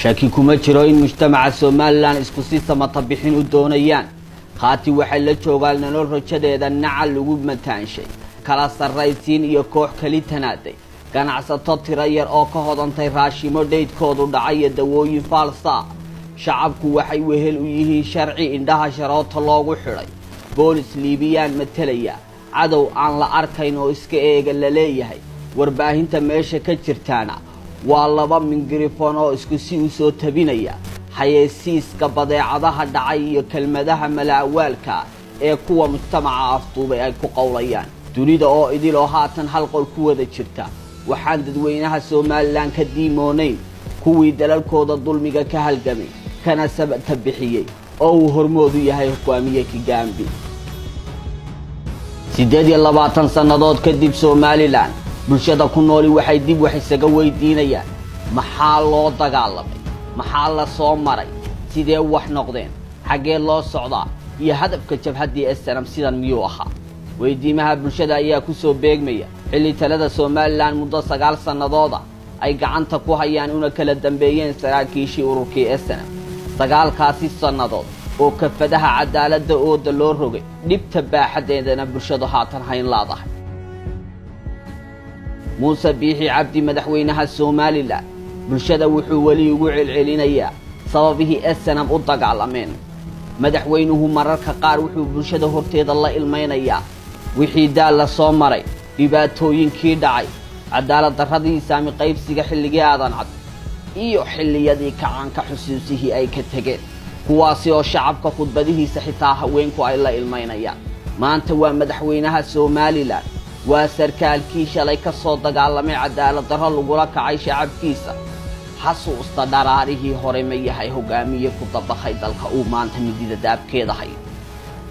shaki kuma jiro in mujtamaca Soomaaliland isku si samata bixin u doonayaan qaati waxa la joogaan nolol rajadeeda nacal lagu mataanshay kala sarraysiin iyo koox kali tanaaday ganacsato tiro yar oo ka hodantay raashimo dheydkoodu dhacay dawooyin falsa shacabku waxay wehel u yihiin sharci indhaha sharoota loogu xiray boolis Liibiyaan matalaya cadow aan la arkayn oo iska eega la leeyahay warbaahinta meesha ka jirtaana waa laba mikrofon oo isku si u soo tabinaya xayeysiiska badeecadaha dhacay iyo kelmadaha malaawaalka ee kuwa mujtamaca afduubay ay ku qowlayaan dunida oo idil oo haatan hal qol ku wada jirta waxaan dadweynaha Soomaaliland ka diimoonayn kuwii dalalkooda dulmiga ka halgamay kana sabata bixiyay oo uu hormoodu yahay hogaamiye Kigambey 28 sanadood kadib Soomaaliland bulshada ku nool waxay dib wax isaga weydiinayaan maxaa loo dagaalamay maxaa la soo maray sidee wax noqdeen xagee loo socdaa iyo hadafka jabhadii SNM sidan miyuu ahaa weydiimaha bulshada ayaa ku soo beegmaya xilli talada Soomaaliland muddo 9 sanadood ay gacanta ku hayaan una kala dambeeyeen saraakiishii ururkii SNM 9kaasi sanadood oo kafadaha cadaaladda oo loo rogay dhibta baaxadeedana bulshada haatan hayn laadahay موسى بيحي عبدي مدحوينها Soomaaliland bulshada wuxuu wali ugu celcelinayaa sababihii SNM u dagaalameen madaxweynuhu mararka qaar wuxuu bulshada horteeda la ilmeynayaa wixii daal la soo maray dhibaatooyinkii dhacay cadaalad darradii saami qaybsiga xilligii aadan cad iyo xilliyadii kacaanka xusuusihii ay ka tageen kuwaasi oo shacabka khudbadihiisa xitaa haweenku ay la ilmeynayaan maanta waa madaxweynaha Soomaaliland waa sarkaalkii shalay ka soo dagaalamay cadaalad darro lagula kacay shacabkiisa xasuusta dharaarihii hore ma yahay hogaamiye ku dabaqay dalka uu maanta midida daabkeeda hay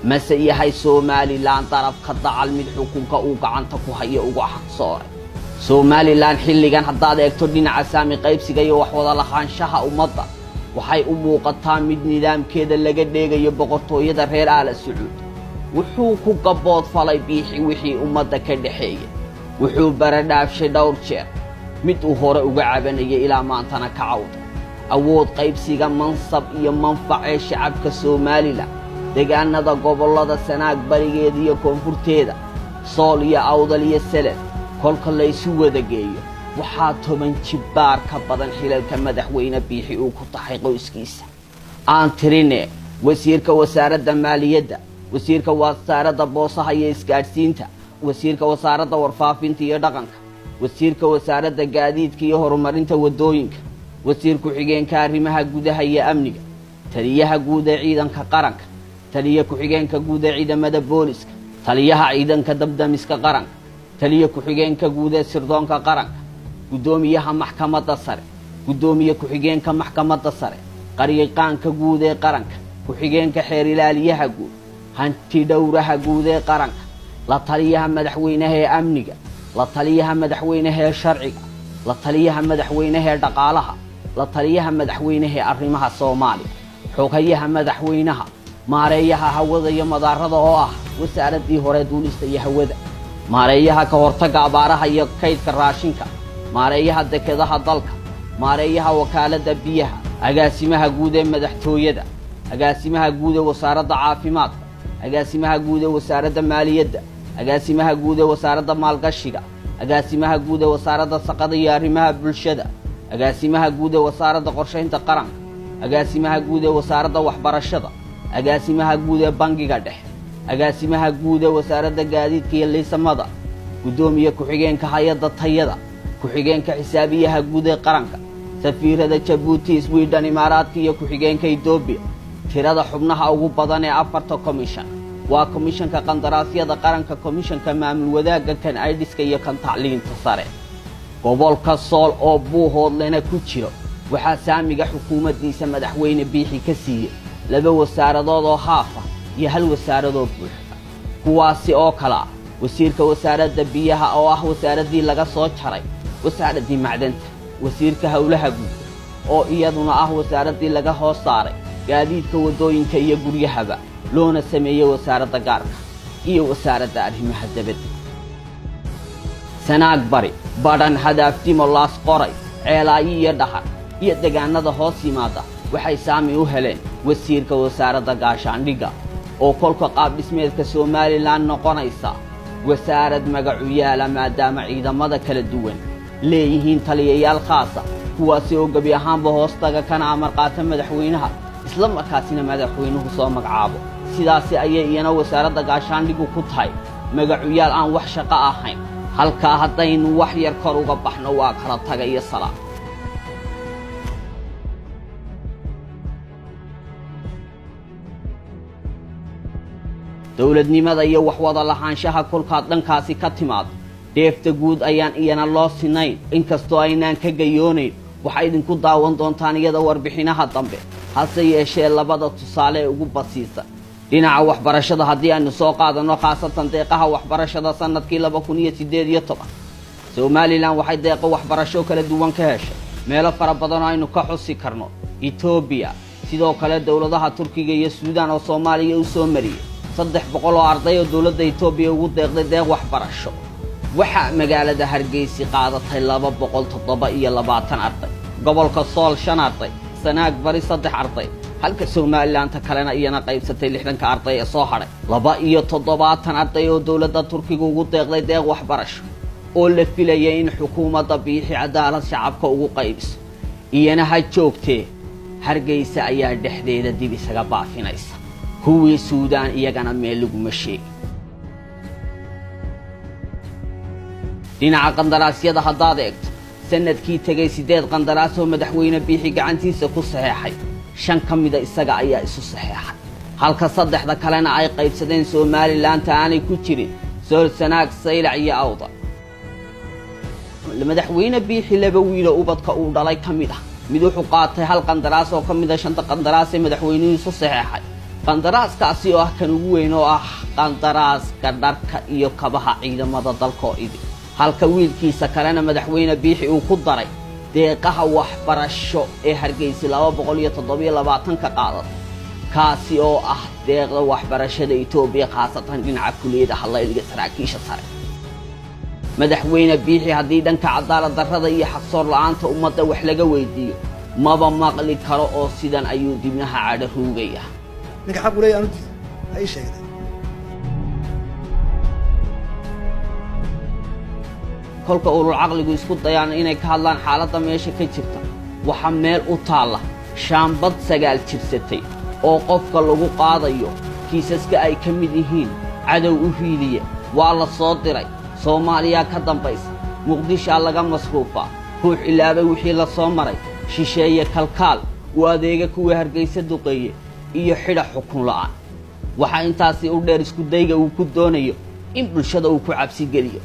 mase yahay Soomaaliland darafka dacal mid xukunka uu gacanta ku hayo ugu xaqsooray Soomaaliland xilligan haddaad eegto dhinaca saami qaybsiga iyo wax wada lahaanshaha ummadda waxay u muuqataa mid nidaamkeeda laga dheegayo boqortooyada reer Aala Sacuud wuxuu ku gabood falay biixi wixii ummadda ka dhaxeeyay wuxuu baradhaafshay dhowr jeer mid uu hore uga cabanayay ilaa maantana ka cawdo awood qaybsiga mansab iyo manfac ee shacabka Soomaaliland deegaanada gobolada Sanaag barigeeda iyo koonfurteeda Sool iyo Awdal iyo Seleed kolka la isu wada geeyo waxaa 10 jibaar ka badan xilalka madaxweyne biixi uu ku tahay qoyskiisa aan tirine wasiirka wasaaradda maaliyadda wasiirka wasaaradda boosaha iyo isgaarsiinta wasiirka wasaaradda warfaafinta iyo dhaqanka wasiirka wasaaradda gaadiidka iyo horumarinta wadooyinka wasiirku xigeenka arrimaha gudaha iyo amniga taliyaha guud ee ciidanka qaranka taliye ku xigeenka guud ee ciidamada booliska taliyaha ciidanka dabdamiska qaranka taliye ku xigeenka guud ee sirdoonka qaranka gudoomiyaha maxkamadda sare gudoomiye ku xigeenka maxkamadda sare qariiqaanka guud ee qaranka ku xigeenka xeer ilaaliyaha guud hanti dhowraha guud ee qaranka la taliyaha madaxweynaha ee amniga la taliyaha madaxweynaha ee sharciga la taliyaha madaxweynaha ee dhaqaalaha la taliyaha madaxweynaha ee arrimaha Soomaaliya xogayaha madaxweynaha maareeyaha hawada iyo madaarada oo ah wasaaradii hore duulista iyo hawada maareeyaha ka hortagga abaaraha iyo kaydka raashinka maareeyaha dekedaha dalka maareeyaha wakaaladda biyaha agaasimaha guud ee madaxtooyada agaasimaha guud ee wasaaradda caafimaadka agaasimaha guud ee wasaaradda maaliyadda agaasimaha guud ee wasaaradda maalgashiga agaasimaha guud ee wasaaradda shaqada iyo arrimaha bulshada agaasimaha guud ee wasaaradda qorsheynta qaranka agaasimaha guud ee wasaaradda waxbarashada agaasimaha guud ee bangiga dhexe agaasimaha guud ee wasaaradda gaadiidka iyo liisamada gudoomiye ku xigeenka hay'adda tayada ku xigeenka xisaabiyaha guud ee qaranka safiirada Djibouti Sweden Imaaraadka iyo ku xigeenka Ethiopia tirada xubnaha ugu badan ee 4 commission waa komishanka qandaraasyada qaranka komishanka maamul wadaagga kan aydiska iyo kan tacliinta sare gobolka Sool oo buuhoodlena ku jiro waxaa saamiga xukuumaddiisa madaxweyne biixi ka siiyay 2 wasaaradood oo haafa iyo 1 wasaaradood buuxa kuwaasi oo kala wasiirka wasaaradda biyaha oo ah wasaaradii laga soo jaray wasaaradii macdanta wasiirka hawlaha guud oo iyaduna ah wasaaradii laga hoos saaray gaadiidka wadooyinka iyo guryahaba loona sameeyay wasaaradda gaarka iyo wasaaradda arrimaha dibadda Sanaag bari badan hadaftimo laas qoray ceelaayi iyo dhaxar iyo deegaanada hoos yimaada waxay saami u heleen wasiirka wasaaradda gaashaandhigga oo kolka qaab dhismeedka Soomaaliland noqonaysa wasaarad magacu yaala maadaama ciidamada kala duwan leeyihiin taliyayaal khaas ah kuwaasi oo gabi ahaanba hoostaga kana amar qaata madaxweynaha isla markaasina madaxweynuhu soo magacaabo sidaas ayay iyana wasaaradda gaashaandhiggu ku tahay magacu yaal aan wax shaqo ahayn halka haddaynu wax yar kor uga baxno waa kala taga iyo salaam dawladnimada iyo wax wada lahaanshaha kolka dhankaasi ka timaad deefta guud ayaan iyana loo sinayn inkastoo aynaan ka gayoonayn waxa idinku daawan doontaan iyada warbixinaha dambe hase yeeshee labada tusaale ee ugu basiisan dhinaca waxbarashada haddii aanu soo qaadano khaasatan deeqaha waxbarashada sanadkii 2018 Soomaaliland waxay deeqo waxbarasho kala duwan ka heshay meelo fara badan oo aynu ka xusi karno Ethiopia sidoo kale dawladaha Turkiga iyo Suudaan oo Soomaaliya u soo mariyay 300 oo arday oo dawladda Ethiopia ugu deeqday deeq waxbarasho waxa magaalada Hargeysa qaadatay 227 arday gobolka Sool 5 arday Sanaag bari 3 arday halka Soomaaliland kalena iyana qaybsatay 60 arday ee soo haray 27 arday oo dawladda Turkiga ugu deeqday deeq waxbarasho oo la filayay in xukuumadda bixi cadaalad shacabka ugu qaybiso iyana ha joogtee Hargeysa ayaa dhexdeeda dib isaga baafinaysa kuwii Suudaan iyagana meel lagu masheey dhinaca qandaraasyada haddaad eegto sanadkii tagay 8 qandaraas oo madaxweyne bixi gacantiisa ku saxeexay 5 kamida isaga ayaa isu saxeexay halka 3 kalena ay qaybsadeen Soomaaliland aanay ku jirin Sool Sanaag Saylac iyo Awdal madaxweyne bixi laba wiil oo ubadka uu dhalay kamid ah mid wuxuu qaatay hal qandaraas oo kamid ah 5 qandaraas ee madaxweynuhu isu saxeexay qandaraaskaasi oo ah kan ugu weyn oo ah qandaraaska dharka iyo kabaha ciidamada dalka oo idin halka wiilkiisa kalena madaxweyne bixi uu ku daray deeqaha waxbarasho ee Hargeysa 227 ka qaaday kaasi oo ah deeqda waxbarashada Itoobiya khaasatan dhinaca kuliyadaha la ilga saraakiisha sare madaxweyne bixi haddii dhanka cadaalad darrada iyo xaqsoor la'aanta ummadda wax laga weydiiyo maba maqli karo oo sidan ayuu dibnaha caada ruugaya ninka xaq u leeyahay ay sheegay kolka urur caqligu isku dayaan inay ka hadlaan xaaladda meesha ka jirta waxa meel u taala shaambad 9 jirsatay oo qofka lagu qaadayo kiisaska ay ka mid yihiin cadow u fiiliye waa la soo diray Soomaaliya ka dambaysa Muqdisho laga masruufa ruux ilaabay wixii la soo maray shisheeye kalkaal u adeega kuwa Hargeysa duqeeye iyo xidha xukun la'aan waxa intaasi u dheer isku dayga uu ku doonayo in bulshada uu ku cabsi geliyo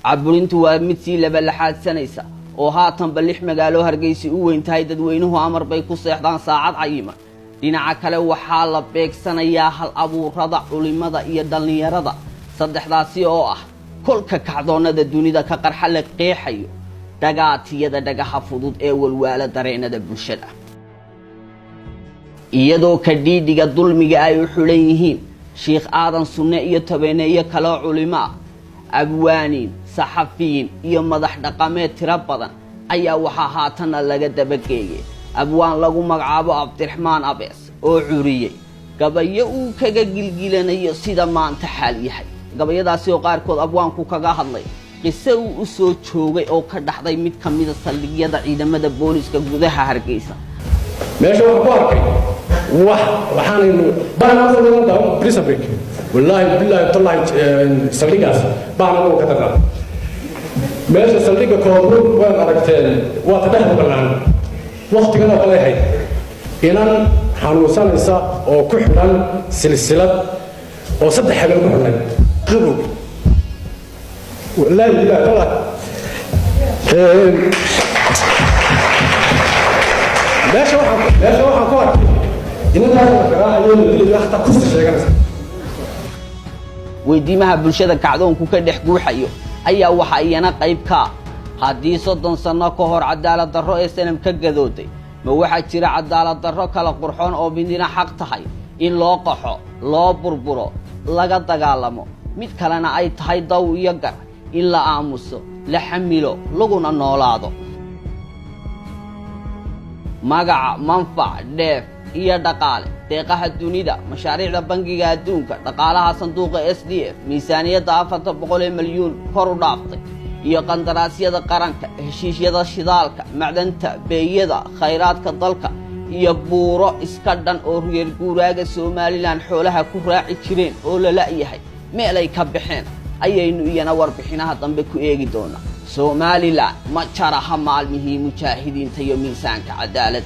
caburintu waa mid si laba laxaadsanaysa oo haatanba 6 magaalo Hargeysa u weyn tahay dadweynuhu amar bay ku seexdaan saacad cayiman dhinaca kale waxaa la beegsanayaa hal abuurada culimada iyo dhalinyarada saddexdaasi oo ah kolka kacdoonada dunida ka qarxa la qeexayo dagaatiyada dhagaha fudud ee walwaala dareenada bulshada iyadoo ka dhiidhiga dulmiga ay u xulan yihiin Sheekh Aadan Sunne iyo tabeneeyo kale culimo abwaaniin saxafiyiin iyo madax dhaqameed tira badan ayaa waxa haatan laga dabageeyay abwaan lagu magacaabo Cabdiraxmaan Abees oo curiyay gabayo uu kaga gilgilanayo sida maanta xal yahay gabayadaasi oo qaarkood abwaanku kaga hadlay qiso uu soo joogay oo ka dhaxday mid kamid ah saldhigyada ciidamada booliska gudaha Hargeysa meesha waxa ku arkay waxaanaynu baanaasoo daawo prison break wallahi billahi tallahi saldhigaas baanaa ka tagaa meesha saldhiga koobur waan aragteen waa tadhaxda banaan waqtigan oo leeyahay inaan xanuunsanaysa oo ku xidhan silsilad oo 3 habeen ku xidhan qabow wallahi billahi tallahi meesha waxaan ku arkay weydiimaha bulshada kacdoonku ka dhex guuxayo ayaa waxa iyana qayb ka haddii 30 sano ka hor cadaalad darro ee sanam ka gadooday ma waxa jira cadaalad darro kala qurxoon oo bindina xaq tahay in loo qaxo loo burburo laga dagaalamo mid kalena ay tahay daw iyo gar in la aamuso la xamilo laguna noolaado magaca manfac dheef iyo dhaqaale deeqaha dunida mashaariicda bangiga adduunka dhaqaalaha sanduuqa SDF miisaaniyadda 400 milyuun kor u dhaaftay iyo qandaraasyada qaranka heshiisyada shidaalka macdanta beeyada khayraadka dalka iyo buuro iska dhan oo reer guuraaga Soomaaliland xoolaha ku raaci jireen oo la laayahay meel ay ka baxeen ayaynu iyana warbixinaha dambe ku eegi doonaa Soomaaliland ma jaraha maalmihii mujaahidiinta iyo miisaanka cadaalad